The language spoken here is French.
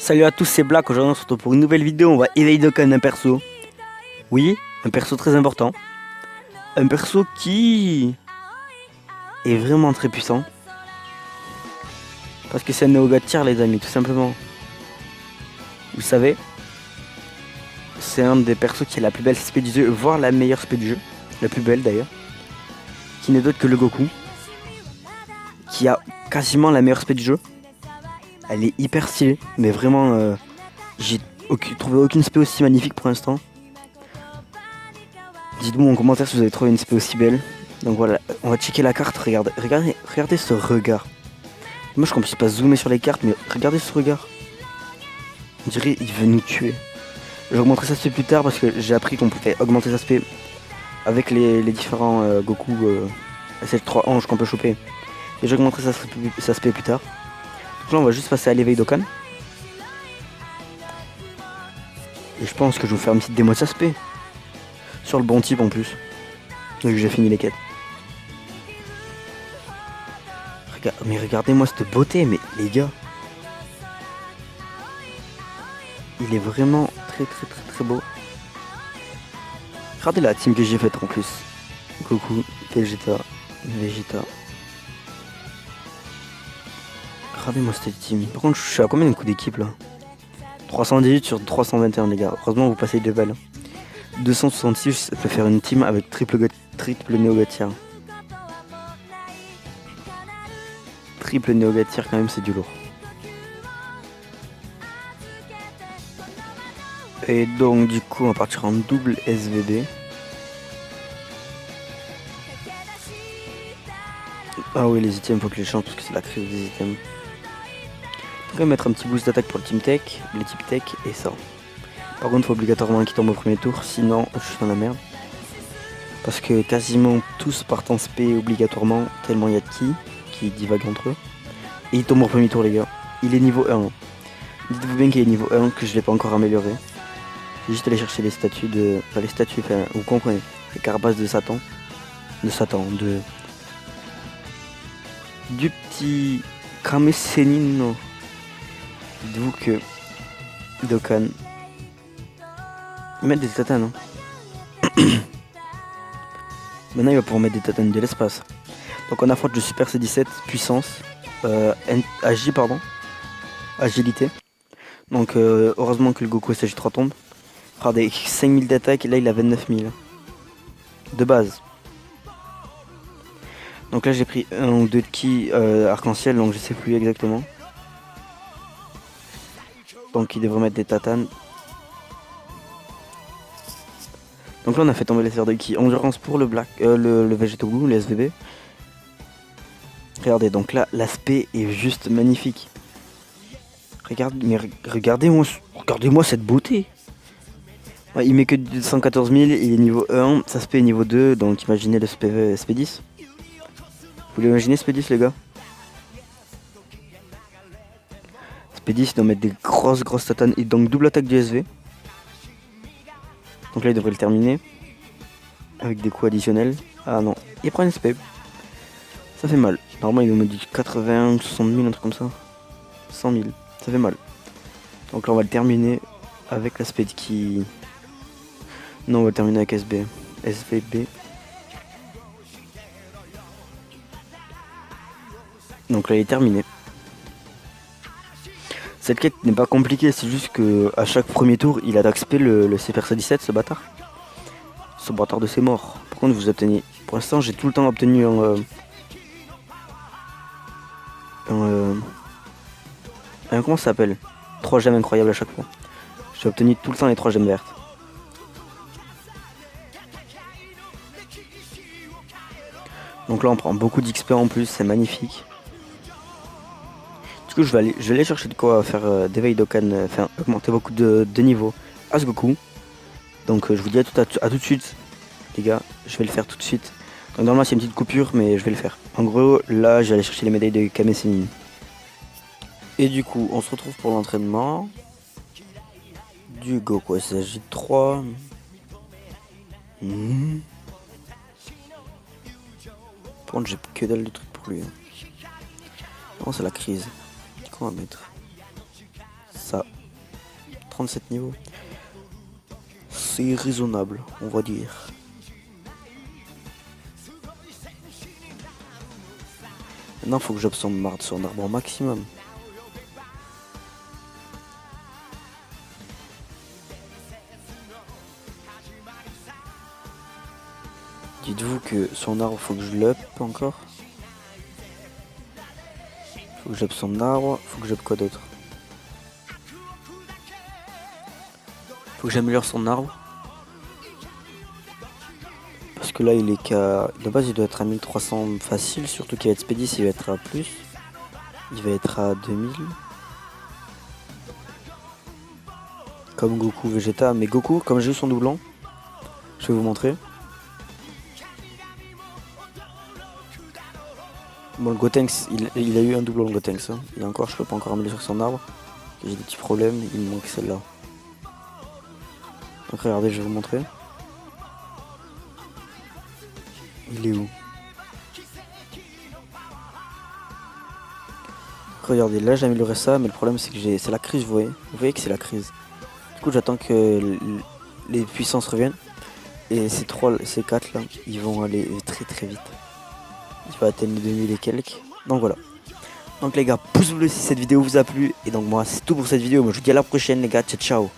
Salut à tous, c'est Black. Aujourd'hui on se retrouve pour une nouvelle vidéo. On va éveiller Dokkan, un perso. Oui, un perso très important. Un perso qui est vraiment très puissant. Parce que c'est un Neoga tier, les amis, tout simplement. Vous savez, c'est un des persos qui a la plus belle spé du jeu, voire la meilleure spé du jeu. La plus belle d'ailleurs. Qui n'est d'autre que le Goku. Qui a quasiment la meilleure spé du jeu. Elle est hyper stylée, mais vraiment, j'ai trouvé aucune spé aussi magnifique pour l'instant. Dites-moi en commentaire si vous avez trouvé une spé aussi belle. Donc voilà, on va checker la carte. Regardez ce regard. Moi je ne puisse pas zoomer sur les cartes, mais regardez ce regard. On dirait il veut nous tuer. Je vais augmenter sa spé plus tard parce que j'ai appris qu'on pouvait augmenter sa spé avec les différents Goku. C'est les 3 anges qu'on peut choper. Et j'augmenterai sa spé plus tard. Donc là on va juste passer à l'éveil Dokkan. Et je pense que je vais vous faire une petite démo de sa spé. Sur le bon type en plus. Donc j'ai fini les quêtes. Mais regardez-moi cette beauté, mais les gars. Il est vraiment très beau. Regardez la team que j'ai faite en plus. Goku, Vegeta. Regardez-moi cette team. Par contre je suis à combien de coups d'équipe là? 318 sur 321 les gars. Heureusement vous passez de level. 266, ça peut faire une team avec triple Neoga tier. Triple Neoga tier quand même, c'est du lourd. Et donc du coup on va partir en double SVB. Ah oui, les items faut que je les change parce que c'est la crise des items. On va mettre un petit boost d'attaque pour le team tech, les types tech et ça. Par contre, il faut obligatoirement qu'il tombe au premier tour, sinon je suis dans la merde. Parce que quasiment tous partent en spé obligatoirement, tellement il y a de qui divaguent entre eux. Et il tombe au premier tour, les gars. Il est niveau 1. Dites-vous bien qu'il est niveau 1, que je ne l'ai pas encore amélioré. J'ai juste allé chercher les statues de. Enfin, les statues, enfin, vous comprenez. Les carapaces de Satan. Du petit Kame Sennin. Dites-vous que Dokkan. Mettre des tatanes. Hein. Maintenant il va pouvoir mettre des tatanes de l'espace. Donc on affronte le Super C17 puissance. Agilité. Donc heureusement que le Goku SG3 tombe. Regardez, 5000 d'attaque et là il a 29 000. De base. Donc là j'ai pris un ou deux de ki arc-en-ciel, donc je sais plus exactement. Donc il devrait mettre des tatanes. Donc là on a fait tomber les serres de ki. Endurance pour le Vegeta Blue, le SVB. Regardez, donc là l'aspect est juste magnifique. Regardez-moi cette beauté. Ouais, il met que 114 000, il est niveau 1, sa spé est niveau 2, donc imaginez le SP10. Vous voulez imaginer SP10 les gars? SP10 il doit mettre des grosses tatanes et donc double attaque du SV. Donc là il devrait le terminer. Avec des coups additionnels. Ah non, il prend une SP. Ça fait mal. Normalement il doit mettre du 80, 60 000, un truc comme ça. 100 000, ça fait mal. Donc là on va le terminer avec l'aspect qui... Non, on va le terminer avec SVB. Donc là il est terminé. Cette quête n'est pas compliquée, c'est juste que à chaque premier tour il attaque spé le Super C17, ce bâtard. Ce bâtard de ses morts. Par contre vous obtenez... Pour l'instant j'ai tout le temps obtenu comment ça s'appelle? 3 gemmes incroyables à chaque fois. J'ai obtenu tout le temps les 3 gemmes vertes. Donc là on prend beaucoup d'XP en plus, c'est magnifique. Du coup je vais aller chercher de quoi faire d'éveil Dokkan, enfin augmenter beaucoup de niveau à ce Goku. Donc je vous dis à tout de suite les gars, je vais le faire tout de suite. Donc normalement c'est une petite coupure mais je vais le faire. En gros là j'allais chercher les médailles de Kame Sennin. Et du coup on se retrouve pour l'entraînement du Goku SG3. Par contre j'ai que dalle de trucs pour lui. Oh c'est la crise. Qu'on va mettre ça 37 niveaux. C'est raisonnable, on va dire. Maintenant, faut que j'absorbe marde sur un arbre au maximum. Dites-vous que son arbre, faut que je l'up encore. Faut que j'up son arbre, faut que j'up quoi d'autre? Faut que j'améliore son arbre. Parce que là, il est qu'à... De base, il doit être à 1300 facile, surtout qu'il va être Spédis, il va être à plus. Il va être à 2000. Comme Goku Vegeta. Mais Goku, comme j'ai eu son doublon, je vais vous montrer. Bon, le Gotenks, il a eu un doublon, le Gotenks. Hein. Et encore, je peux pas encore améliorer son arbre. J'ai des petits problèmes, il me manque celle-là. Donc regardez, je vais vous montrer. Il est où? Regardez, là j'ai amélioré ça, mais le problème c'est que c'est la crise, vous voyez que c'est la crise. Du coup, j'attends que les puissances reviennent. Et ces 4 là, ils vont aller très très vite. Il va atteindre les 2000 et quelques. Donc voilà. Donc les gars, pouce bleu si cette vidéo vous a plu. Et donc moi, c'est tout pour cette vidéo. Moi je vous dis à la prochaine les gars. Ciao ciao.